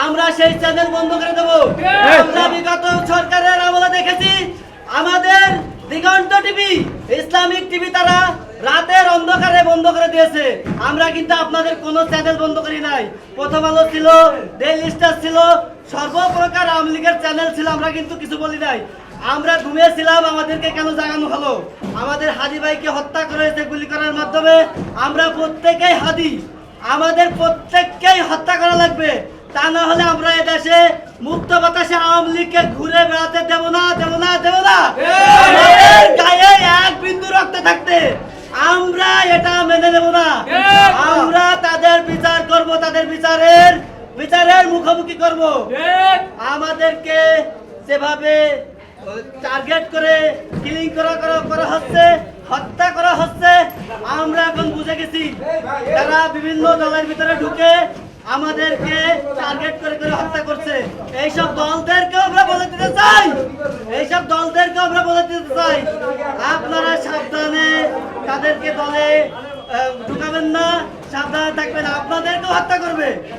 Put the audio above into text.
আমরা সেই চ্যানেল বন্ধ করে দেব। আমরা বিগত সরকারের আমলে দেখেছি আমাদের দিগন্ত টিভি, ইসলামিক টিভি তারা রাতের অন্ধকারে বন্ধ করে দিয়েছে। আমরা কিন্তু আপনাদের কোনো চ্যানেল বন্ধ করি নাই। প্রথম আলো ছিল, ডেইলি স্টার ছিল, সর্বপ্রকার আওয়ামী লীগের চ্যানেল ছিল, আমরা কিন্তু কিছু বলি নাই। আমরা ঘুমিয়েছিলাম, আমাদেরকে কেন জাগানো হলো? আমাদের হাদি ভাইকে হত্যা করা হয়েছে গুলি করার মাধ্যমে। আমরা প্রত্যেকেই হাদি, আমাদের প্রত্যেককেই হত্যা করা লাগবে, তা না হলে আমরা এদেশে মুক্ত বাতাসে আওয়ামী লীগকে ঘুরে বেড়াতে দেব না, দেব না, দেব না। আমাদের গায়ে এক বিন্দু রক্ত থাকতে আমরা এটা মেনে নেব না। আমরা তাদের বিচার করব, তাদের বিচারের মুখোমুখি করব। আমাদেরকে যেভাবে টার্গেট করে কিলিং করা হচ্ছে, হত্যা করা হচ্ছে, আমরা এখন বুঝে গেছি তারা বিভিন্ন দলের ভিতরে ঢুকে আমাদেরকে টার্গেট করে হত্যা করছে। এইসব দলদেরকে আমরা বলে দিতে চাই, আপনারা সাবধানে তাদেরকে দলে ঢুকাবেন না, সাবধানে থাকবেন, আপনাদেরকেও হত্যা করবে।